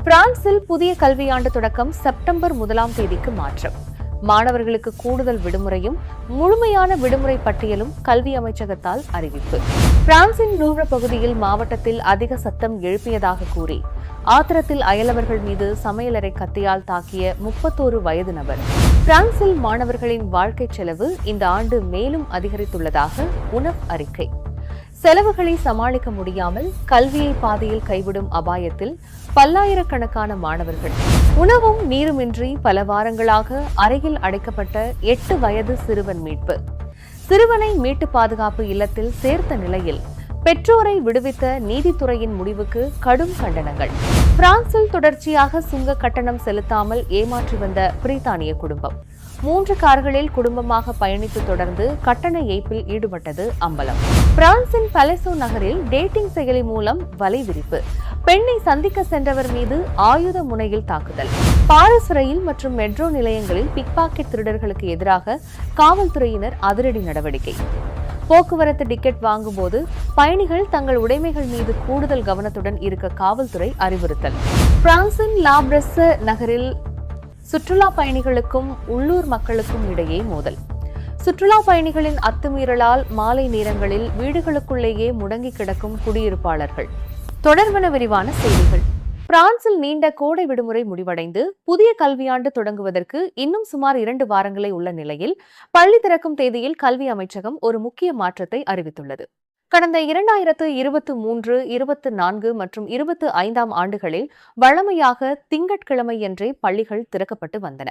பிரான்சில் புதிய கல்வியாண்டு தொடக்கம் செப்டம்பர் 1ஆம் தேதிக்கு மாற்றம். மாணவர்களுக்கு கூடுதல் விடுமுறையும் முழுமையான விடுமுறை பட்டியலும் கல்வி அமைச்சகத்தால் அறிவிப்பு. பிரான்சின் லூவ்ர பகுதியில் மாவட்டத்தில் அதிக சத்தம் எழுப்பியதாக கூறி ஆத்திரத்தில் அயலவர்கள் மீது சமையலறை கத்தியால் தாக்கிய 31 வயது நபர். பிரான்சில் மாணவர்களின் வாழ்க்கை செலவு இந்த ஆண்டு மேலும் அதிகரித்துள்ளதாக உனப் அறிக்கை. செலவுகளை சமாளிக்க முடியாமல் கல்வியை பாதையில் கைவிடும் அபாயத்தில் பல்லாயிரக்கணக்கான மாணவர்கள். உணவும் நீருமின்றி பல வாரங்களாக அறையில் அடைக்கப்பட்ட 8 வயது சிறுவன் மீட்பு. சிறுவனை மீட்டு பாதுகாப்பு இல்லத்தில் சேர்த்த நிலையில் பெற்றோரை விடுவித்த நீதித்துறையின் முடிவுக்கு கடும் கண்டனங்கள். பிரான்சில் தொடர்ச்சியாக சுங்க கட்டணம் செலுத்தாமல் ஏமாற்றி வந்த பிரித்தானிய குடும்பம் 3 கார்களில் குடும்பமாக பயணித்து தொடர்ந்து கட்டண ஏய்ப்பில் ஈடுபட்டது அம்பலம். பிரான்சின் பலெசோ நகரில் டேட்டிங் செயலி மூலம் வலை விரிப்பு. பெண்ணை சந்திக்க சென்றவர் மீது ஆயுத முனையில் தாக்குதல். பாரிஸ் ரயில் மற்றும் மெட்ரோ நிலையங்களில் பிக்பாக்கெட் திருடர்களுக்கு எதிராக காவல்துறையினர் அதிரடி நடவடிக்கை. போக்குவரத்து டிக்கெட் வாங்கும்போது பயணிகள் தங்கள் உடைமைகள் மீது கூடுதல் கவனத்துடன் இருக்க காவல்துறை அறிவுறுத்தல். பிரான்சின் லாப்ரெஸ் நகரில் சுற்றுலா பயணிகளுக்கும் உள்ளூர் மக்களுக்கும் இடையே மோதல். சுற்றுலா பயணிகளின் அத்துமீறலால் மாலை நேரங்களில் வீடுகளுக்குள்ளேயே முடங்கி கிடக்கும் குடியிருப்பாளர்கள். தொடர்பான விரிவான செய்திகள். பிரான்சில் நீண்ட கோடை விடுமுறை முடிவடைந்து புதிய கல்வியாண்டு தொடங்குவதற்கு இன்னும் சுமார் 2 வாரங்களே உள்ள நிலையில் பள்ளி திறக்கும் தேதியில் கல்வி அமைச்சகம் ஒரு முக்கிய மாற்றத்தை அறிவித்துள்ளது. கடந்த 2023, 24 மற்றும் 25ஆம் ஆண்டுகளில் வழமையாக திங்கட்கிழமையன்றே பள்ளிகள் திறக்கப்பட்டு வந்தன.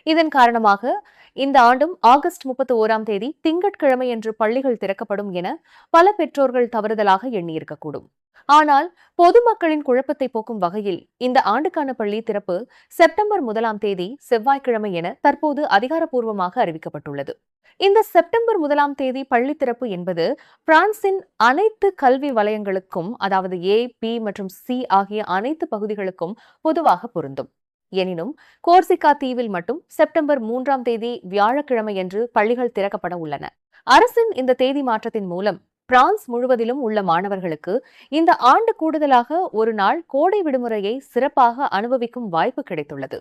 இதன் காரணமாக இந்த ஆண்டும் ஆகஸ்ட் 31ஆம் தேதி திங்கட்கிழமையன்று பள்ளிகள் திறக்கப்படும் என பல பெற்றோர்கள் தவறுதலாக எண்ணியிருக்கக்கூடும். ஆனால் பொதுமக்களின் குழப்பத்தை போக்கும் வகையில் இந்த ஆண்டுக்கான பள்ளி திறப்பு செப்டம்பர் 1ஆம் தேதி செவ்வாய்க்கிழமை என தற்போது அதிகாரப்பூர்வமாக அறிவிக்கப்பட்டுள்ளது. இந்த செப்டம்பர் 1ஆம் தேதி பள்ளி திறப்பு என்பது பிரான்சின் அனைத்து கல்வி வலயங்களுக்கும், அதாவது A, B மற்றும் C ஆகிய அனைத்து பகுதிகளுக்கும் பொதுவாக பொருந்தும். எனினும் கோர்சிகா தீவில் மட்டும் செப்டம்பர் 3ஆம் தேதி வியாழக்கிழமையன்று பள்ளிகள் திறக்கப்பட உள்ளன. அரசின் இந்த தேதி மாற்றத்தின் மூலம் பிரான்ஸ் முழுவதிலும் உள்ள மாணவர்களுக்கு இந்த ஆண்டு கூடுதலாக ஒரு நாள் கோடை விடுமுறையை சிறப்பாக அனுபவிக்கும் வாய்ப்பு கிடைத்துள்ளது.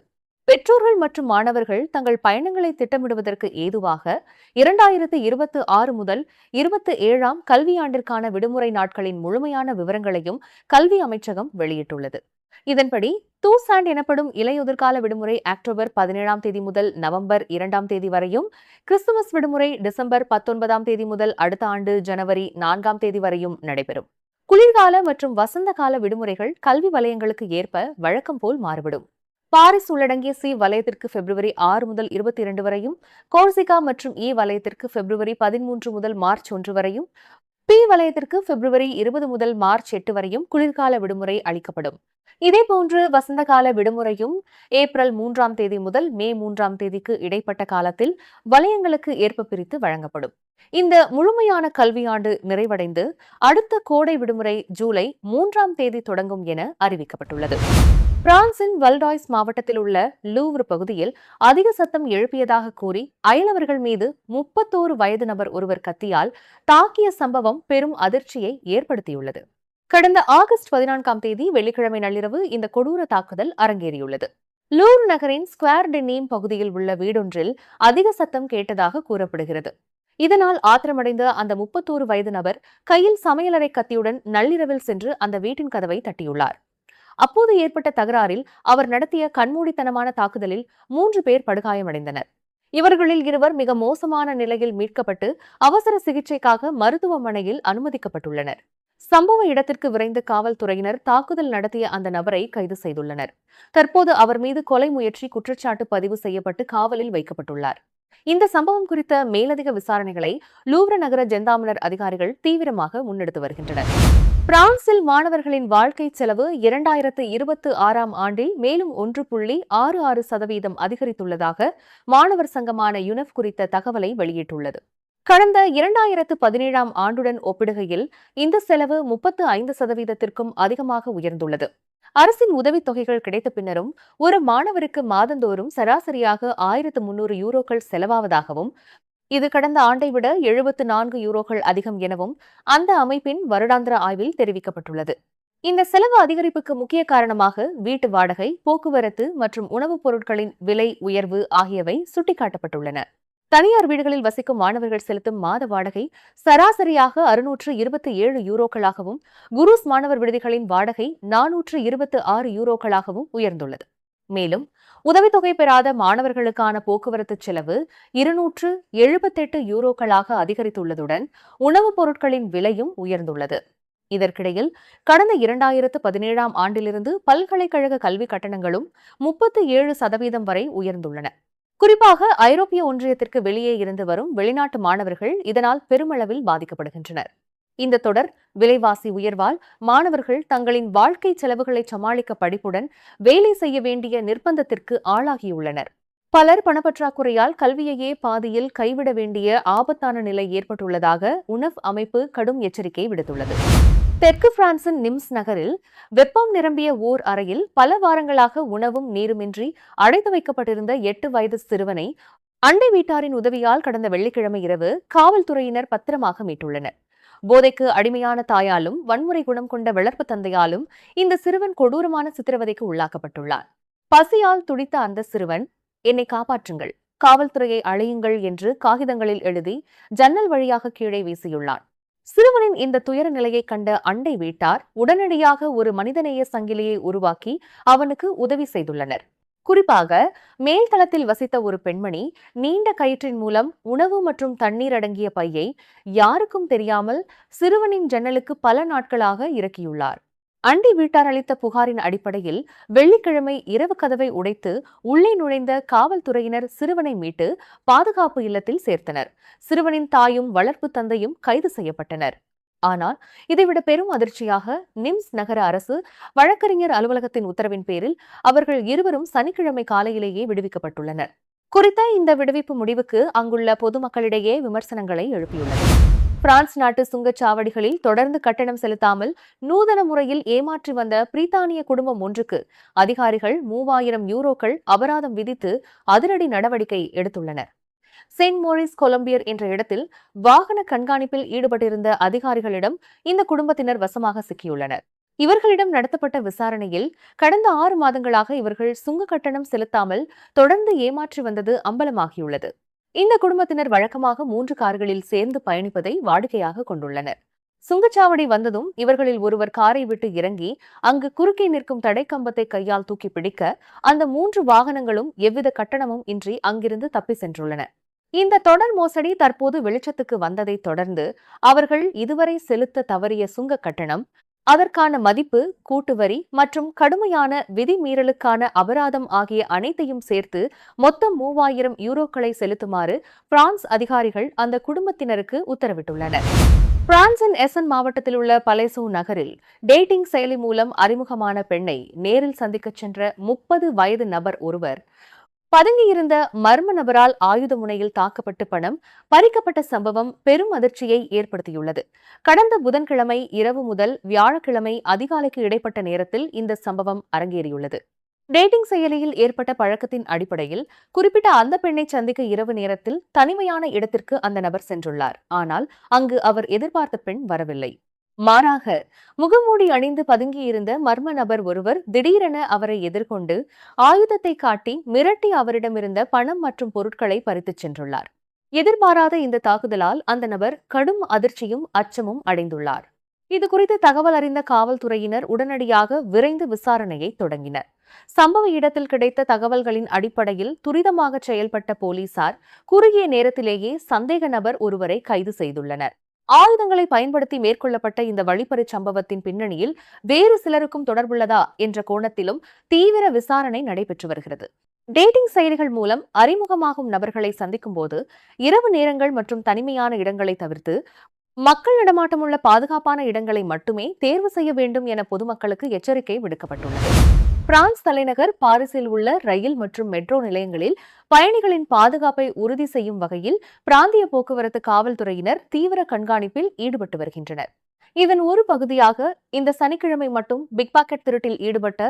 பெற்றோர்கள் மற்றும் மாணவர்கள் தங்கள் பயணங்களை திட்டமிடுவதற்கு ஏதுவாக 2026 முதல் 27ஆம் கல்வியாண்டிற்கான விடுமுறை நாட்களின் முழுமையான விவரங்களையும் கல்வி அமைச்சகம் வெளியிட்டுள்ளது. இதன்படி தூசாண்ட் எனப்படும் இலையுதிர்கால விடுமுறை அக்டோபர் 17ஆம் தேதி முதல் நவம்பர் 2ஆம் தேதி வரையும், கிறிஸ்துமஸ் விடுமுறை டிசம்பர் 19ஆம் தேதி முதல் அடுத்த ஆண்டு ஜனவரி 4ஆம் தேதி வரையும் நடைபெறும். குளிர்கால மற்றும் வசந்த கால விடுமுறைகள் கல்வி வலயங்களுக்கு ஏற்ப வழக்கம் போல் மாறுபடும். பாரிஸ் உள்ளடங்கிய C வலயத்திற்கு பிப்ரவரி 6 முதல் 22 வரையும், கோர்சிகா மற்றும் E வலயத்திற்கு பிப்ரவரி 13 முதல் மார்ச் 1 வரையும், P வலயத்திற்கு பிப்ரவரி 20 முதல் மார்ச் 8 வரையும் குளிர்கால விடுமுறை அளிக்கப்படும். இதேபோன்று வசந்த கால விடுமுறையும் ஏப்ரல் 3ஆம் தேதி முதல் மே 3ஆம் தேதிக்கு இடைப்பட்ட காலத்தில் வலயங்களுக்கு ஏற்ப பிரித்து வழங்கப்படும். இந்த முழுமையான கல்வியாண்டு நிறைவடைந்து அடுத்த கோடை விடுமுறை ஜூலை 3ஆம் தேதி தொடங்கும் என அறிவிக்கப்பட்டுள்ளது. பிரான்சின் வல்டாய்ஸ் மாவட்டத்தில் உள்ள லூவ்ர பகுதியில் அதிக சத்தம் எழுப்பியதாக கூறி அயலவர்கள் மீது 31 வயது நபர் ஒருவர் கத்தியால் தாக்கிய சம்பவம் பெரும் அதிர்ச்சியை ஏற்படுத்தியுள்ளது. கடந்த ஆகஸ்ட் 14ஆம் தேதி வெள்ளிக்கிழமை நள்ளிரவு இந்த கொடூர தாக்குதல் அரங்கேறியுள்ளது. லூர் நகரின் ஸ்குவேர் டெ நீம் பகுதியில் உள்ள வீடொன்றில் அதிக சத்தம் கேட்டதாக கூறப்படுகிறது. இதனால் ஆத்திரமடைந்த அந்த 31 வயது நபர் கையில் சமையலறை கத்தியுடன் நள்ளிரவில் சென்று அந்த வீட்டின் கதவை தட்டியுள்ளார். அப்போது ஏற்பட்ட தகராறில் அவர் நடத்திய கண்மூடித்தனமான தாக்குதலில் 3 பேர் படுகாயமடைந்தனர். இவர்களில் 2 மிக மோசமான நிலையில் மீட்கப்பட்டு அவசர சிகிச்சைக்காக மருத்துவமனையில் அனுமதிக்கப்பட்டுள்ளனர். சம்பவ இடத்திற்கு விரைந்த காவல்துறையினர் தாக்குதல் நடத்திய அந்த நபரை கைது செய்துள்ளனர். தற்போது அவர் மீது கொலை முயற்சி குற்றச்சாட்டு பதிவு செய்யப்பட்டு காவலில் வைக்கப்பட்டுள்ளார். இந்த சம்பவம் குறித்த மேலதிக விசாரணைகளை லூவ்ர நகர ஜெந்தாமனர் அதிகாரிகள் தீவிரமாக முன்னெடுத்து வருகின்றனர். பிரான்சில் மாணவர்களின் வாழ்க்கை செலவு 2026ஆம் ஆண்டில் மேலும் 1.66% அதிகரித்துள்ளதாக மாணவர் சங்கமான யுனெப் குறித்த தகவலை வெளியிட்டுள்ளது. கடந்த 2017ஆம் ஆண்டுடன் ஒப்பிடுகையில் இந்த செலவு 35%த்திற்கும் அதிகமாக உயர்ந்துள்ளது. அரசின் உதவித்தொகைகள் கிடைத்த பின்னரும் ஒரு மாணவருக்கு மாதந்தோறும் சராசரியாக 1300 யூரோக்கள் செலவாவதாகவும், இது கடந்த ஆண்டை விட 74 யூரோக்கள் அதிகம் எனவும் அந்த அமைப்பின் வருடாந்திர ஆய்வில் தெரிவிக்கப்பட்டுள்ளது. இந்த செலவு அதிகரிப்புக்கு முக்கிய காரணமாக வீட்டு வாடகை, போக்குவரத்து மற்றும் உணவுப் பொருட்களின் விலை உயர்வு ஆகியவை சுட்டிக்காட்டப்பட்டுள்ளன. தனியார் வீடுகளில் வசிக்கும் மாணவர்கள் செலுத்தும் மாத வாடகை சராசரியாக 627 யூரோக்களாகவும், குரூஸ் மாணவர் விடுதிகளின் வாடகை 426 யூரோக்களாகவும் உயர்ந்துள்ளது. மேலும் உதவித்தொகை பெறாத மாணவர்களுக்கான போக்குவரத்து செலவு 278 யூரோக்களாக அதிகரித்துள்ளதுடன் உணவுப் பொருட்களின் விலையும் உயர்ந்துள்ளது. இதற்கிடையில் கடந்த 2017ஆம் ஆண்டிலிருந்து பல்கலைக்கழக கல்வி கட்டணங்களும் 37% வரை உயர்ந்துள்ளன. குறிப்பாக ஐரோப்பிய ஒன்றியத்திற்கு வெளியே இருந்து வரும் வெளிநாட்டு மாணவர்கள் இதனால் பெருமளவில் பாதிக்கப்படுகின்றனர். இந்த தொடர் விலைவாசி உயர்வால் மாணவர்கள் தங்களின் வாழ்க்கை செலவுகளை சமாளிக்க படிப்புடன் வேலை செய்ய வேண்டிய நிர்பந்தத்திற்கு ஆளாகியுள்ளனர். பலர் பணப்பற்றாக்குறையால் கல்வியையே பாதியில் கைவிட வேண்டிய ஆபத்தான நிலை ஏற்பட்டுள்ளதாக UNEF அமைப்பு கடும் எச்சரிக்கை விடுத்துள்ளது. தெற்கு பிரான்சின் நிம்ஸ் நகரில் வெப்பம் நிரம்பிய ஓர் அறையில் பல வாரங்களாக உணவும் நீருமின்றி அடைத்து வைக்கப்பட்டிருந்த 8 வயது சிறுவனை அண்டை வீட்டாரின் உதவியால் கடந்த வெள்ளிக்கிழமை இரவு காவல்துறையினர் பத்திரமாக மீட்டுள்ளனர். போதைக்கு அடிமையான தாயாலும் வன்முறை குணம் கொண்ட வளர்ப்பு தந்தையாலும் இந்த சிறுவன் கொடூரமான சித்திரவதைக்கு உள்ளாக்கப்பட்டுள்ளார். பசியால் துடித்த அந்த சிறுவன், என்னை காப்பாற்றுங்கள், காவல்துறையை அழையுங்கள் என்று காகிதங்களில் எழுதி ஜன்னல் வழியாக கீழே வீசியுள்ளான். சிறுவனின் இந்த துயர நிலையை கண்ட அண்டை வீட்டார் உடனடியாக ஒரு மனிதநேய சங்கிலியை உருவாக்கி அவனுக்கு உதவி செய்துள்ளனர். குறிப்பாக மேல்தளத்தில் வசித்த ஒரு பெண்மணி நீண்ட கயிற்றின் மூலம் உணவு மற்றும் தண்ணீர் அடங்கிய பையை யாருக்கும் தெரியாமல் சிறுவனின் ஜன்னலுக்கு பல நாட்களாக இறக்கியுள்ளார். அண்டை வீட்டார் அளித்த புகாரின் அடிப்படையில் வெள்ளிக்கிழமை இரவு கதவை உடைத்து உள்ளே நுழைந்த காவல்துறையினர் சிறுவனை மீட்டு பாதுகாப்பு இல்லத்தில் சேர்த்தனர். சிறுவனின் தாயும் வளர்ப்பு தந்தையும் கைது செய்யப்பட்டனர். ஆனால் இதைவிட பெரும் அதிர்ச்சியாக நிம்ஸ் நகர அரசு வழக்கறிஞர் அலுவலகத்தின் உத்தரவின் பேரில் அவர்கள் இருவரும் சனிக்கிழமை காலையிலேயே விடுவிக்கப்பட்டுள்ளனர். குறித்த இந்த விடுவிப்பு முடிவுக்கு அங்குள்ள பொதுமக்களிடையே விமர்சனங்களை எழுப்பியுள்ளது. பிரான்ஸ் நாட்டு சுங்கச்சாவடிகளில் தொடர்ந்து கட்டணம் செலுத்தாமல் நூதன முறையில் ஏமாற்றி வந்த பிரித்தானிய குடும்பம் ஒன்றுக்கு அதிகாரிகள் 3000 யூரோக்கள் அபராதம் விதித்து அதிரடி நடவடிக்கை எடுத்துள்ளனர். செயின்ட் மோரிஸ் கொலம்பியர் என்ற இடத்தில் வாகன கண்காணிப்பில் ஈடுபட்டிருந்த அதிகாரிகளிடம் இந்த குடும்பத்தினர் வசமாக சிக்கியுள்ளனர். இவர்களிடம் நடத்தப்பட்ட விசாரணையில் கடந்த 6 மாதங்களாக இவர்கள் சுங்க கட்டணம் செலுத்தாமல் தொடர்ந்து ஏமாற்றி வந்தது அம்பலமாகியுள்ளது. இந்த குடும்பத்தினர் வழக்கமாக 3 கார்களில் சேர்ந்து பயணிப்பதை வாடிக்கையாக கொண்டுள்ளனர். சுங்கச்சாவடி வந்ததும் இவர்களில் ஒருவர் காரை விட்டு இறங்கி அங்கு குறுக்கே நிற்கும் தடைக்கம்பத்தை கையால் தூக்கி பிடிக்க அந்த 3 வாகனங்களும் எவ்வித கட்டணமும் இன்றி அங்கிருந்து தப்பி சென்றுள்ளன. இந்த தொடர் மோசடி தற்போது வெளிச்சத்துக்கு வந்ததை தொடர்ந்து அவர்கள் இதுவரை செலுத்த தவறிய சுங்க கட்டணம், அதற்கான மதிப்பு, கூட்டுவரி மற்றும் கடுமையான விதிமீறலுக்கான அபராதம் ஆகிய அனைத்தையும் சேர்த்து மொத்தம் 3000 யூரோக்களை செலுத்துமாறு பிரான்ஸ் அதிகாரிகள் அந்த குடும்பத்தினருக்கு உத்தரவிட்டுள்ளனர். பிரான்சின் எசன் மாவட்டத்தில் உள்ள பலேசோ நகரில் டேட்டிங் செயலி மூலம் அறிமுகமான பெண்ணை நேரில் சந்திக்கச் சென்ற 30 வயது நபர் ஒருவர் பதுங்கியிருந்த மர்ம நபரால் ஆயுத முனையில் தாக்கப்பட்டு பணம் பறிக்கப்பட்ட சம்பவம் பெரும் அதிர்ச்சியை ஏற்படுத்தியுள்ளது. கடந்த புதன்கிழமை இரவு முதல் வியாழக்கிழமை அதிகாலைக்கு இடைப்பட்ட நேரத்தில் இந்த சம்பவம் அரங்கேறியுள்ளது. டேட்டிங் செயலியில் ஏற்பட்ட பழக்கத்தின் அடிப்படையில் குறிப்பிட்ட அந்த பெண்ணை சந்திக்க இரவு நேரத்தில் தனிமையான இடத்திற்கு அந்த நபர் சென்றுள்ளார். ஆனால் அங்கு அவர் எதிர்பார்த்த பெண் வரவில்லை. மாறாக முகமூடி அணிந்து பதுங்கியிருந்த மர்ம நபர் ஒருவர் திடீரென அவரை எதிர்கொண்டு ஆயுதத்தை காட்டி மிரட்டி அவரிடமிருந்த பணம் மற்றும் பொருட்களை பறித்துச் சென்றுள்ளார். எதிர்பாராத இந்த தாக்குதலால் அந்த நபர் கடும் அதிர்ச்சியும் அச்சமும் அடைந்துள்ளார். இதுகுறித்து தகவல் அறிந்த காவல்துறையினர் உடனடியாக விரைந்து விசாரணையை தொடங்கினர். சம்பவ இடத்தில் கிடைத்த தகவல்களின் அடிப்படையில் துரிதமாக செயல்பட்ட போலீசார் குறுகிய நேரத்திலேயே சந்தேக நபர் ஒருவரை கைது செய்துள்ளனர். ஆயுதங்களை பயன்படுத்தி மேற்கொள்ளப்பட்ட இந்த வழிப்பறி சம்பவத்தின் பின்னணியில் வேறு சிலருக்கும் தொடர்புள்ளதா என்ற கோணத்திலும் தீவிர விசாரணை நடைபெற்று வருகிறது. டேட்டிங் செயலிகள் மூலம் அறிமுகமாகும் நபர்களை சந்திக்கும் போது இரவு நேரங்கள் மற்றும் தனிமையான இடங்களை தவிர்த்து மக்கள் நடமாட்டமுள்ள பாதுகாப்பான இடங்களை மட்டுமே தேர்வு செய்ய வேண்டும் என பொதுமக்களுக்கு எச்சரிக்கை விடுக்கப்பட்டுள்ளது. பிரான்ஸ் தலைநகர் பாரிஸில் உள்ள ரயில் மற்றும் மெட்ரோ நிலையங்களில் பயணிகளின் பாதுகாப்பை உறுதி செய்யும் வகையில் பிராந்திய போக்குவரத்து காவல்துறையினர் தீவிர கண்காணிப்பில் ஈடுபட்டு வருகின்றனர். இதன் ஒரு பகுதியாக இந்த சனிக்கிழமை மட்டும் பிக் பாக்கெட் திருட்டில் ஈடுபட்ட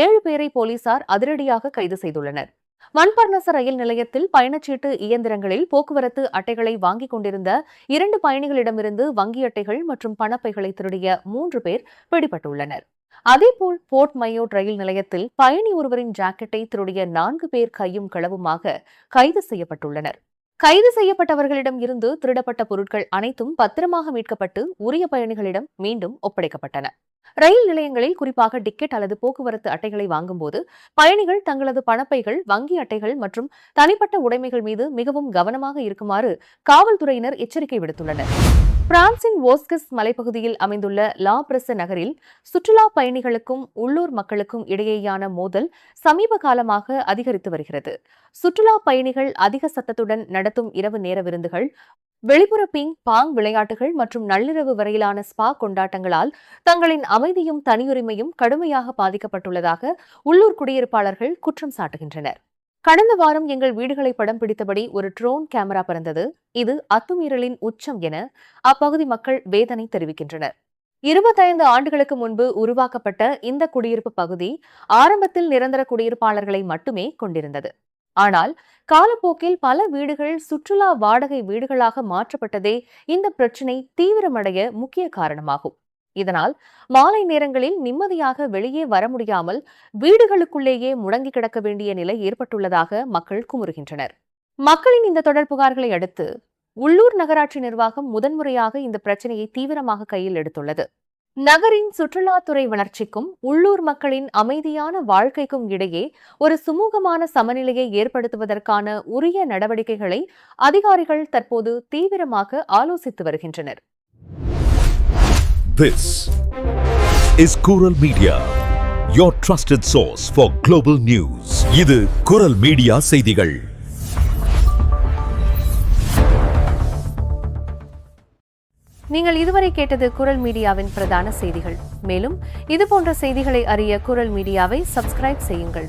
7 பேரை போலீசார் அதிரடியாக கைது செய்துள்ளனர். மண்பர்னச ரயில் நிலையத்தில் பயணச்சீட்டு இயந்திரங்களில் போக்குவரத்து அட்டைகளை வாங்கிக் கொண்டிருந்த 2 பயணிகளிடமிருந்து வங்கி அட்டைகள் மற்றும் பணப்பைகளை திருடிய 3 பேர் பிடிபட்டுள்ளனர். அதேபோல் போர்ட் மையோட் ரயில் நிலையத்தில் பயணி ஒருவரின் ஜாக்கெட்டை திருடிய 4 பேர் கையும் களவுமாக கைது செய்யப்பட்டுள்ளனர். கைது செய்யப்பட்டவர்களிடம் இருந்து திருடப்பட்ட பொருட்கள் அனைத்தும் பத்திரமாக மீட்கப்பட்டு உரிய பயணிகளிடம் மீண்டும் ஒப்படைக்கப்பட்டன. ரயில் நிலையங்களில் குறிப்பாக டிக்கெட் அல்லது போக்குவரத்து அட்டைகளை வாங்கும்போது பயணிகள் தங்களது பணப்பைகள், வங்கி அட்டைகள் மற்றும் தனிப்பட்ட உடைமைகள் மீது மிகவும் கவனமாக இருக்குமாறு காவல்துறையினர் எச்சரிக்கை விடுத்துள்ளனர். பிரான்சின் வோஸ்கஸ் மலைப்பகுதியில் அமைந்துள்ள லா பிரச நகரில் சுற்றுலா பயணிகளுக்கும் உள்ளூர் மக்களுக்கும் இடையேயான மோதல் சமீப காலமாக அதிகரித்து வருகிறது. சுற்றுலா பயணிகள் அதிக சத்தத்துடன் நடத்தும் இரவு நேர விருந்துகள், வெளிப்புற பிங் பாங் விளையாட்டுகள் மற்றும் நள்ளிரவு வரையிலான ஸ்பா கொண்டாட்டங்களால் தங்களின் அமைதியும் தனியுரிமையும் கடுமையாக பாதிக்கப்பட்டுள்ளதாக உள்ளூர் குடியிருப்பாளர்கள் குற்றம் சாட்டுகின்றனர். கடந்த வாரம் எங்கள் வீடுகளை படம் பிடித்தபடி ஒரு ட்ரோன் கேமரா பறந்தது. இது அத்துமீறலின் உச்சம் என அப்பகுதி மக்கள் வேதனை தெரிவிக்கின்றனர். 25 ஆண்டுகளுக்கு முன்பு உருவாக்கப்பட்ட இந்த குடியிருப்பு பகுதி ஆரம்பத்தில் நிரந்தர குடியிருப்பாளர்களை மட்டுமே கொண்டிருந்தது. ஆனால் காலப்போக்கில் பல வீடுகள் சுற்றுலா வாடகை வீடுகளாக மாற்றப்பட்டதே இந்த பிரச்சினை தீவிரமடைய முக்கிய காரணமாகும். இதனால் மாலை நேரங்களில் நிம்மதியாக வெளியே வர முடியாமல் வீடுகளுக்குள்ளேயே முடங்கி கிடக்க வேண்டிய நிலை ஏற்பட்டுள்ளதாக மக்கள் குமுறுகின்றனர். மக்களின் இந்த தொடர் புகார்களை அடுத்து உள்ளூர் நகராட்சி நிர்வாகம் முதன்முறையாக இந்த பிரச்சனையை தீவிரமாக கையில் எடுத்துள்ளது. நகரின் சுற்றுலாத்துறை வளர்ச்சிக்கும் உள்ளூர் மக்களின் அமைதியான வாழ்க்கைக்கும் இடையே ஒரு சுமூகமான சமநிலையை ஏற்படுத்துவதற்கான உரிய நடவடிக்கைகளை அதிகாரிகள் தற்போது தீவிரமாக ஆலோசித்து வருகின்றனர். This is Kural Media, your trusted source for global news. இது குரல் மீடியா செய்திகள். நீங்கள் இதுவரை கேட்டது குரல் மீடியாவின் பிரதான செய்திகள். மேலும் இதுபோன்ற செய்திகளை அறிய குரல் மீடியாவை சப்ஸ்கிரைப் செய்யுங்கள்.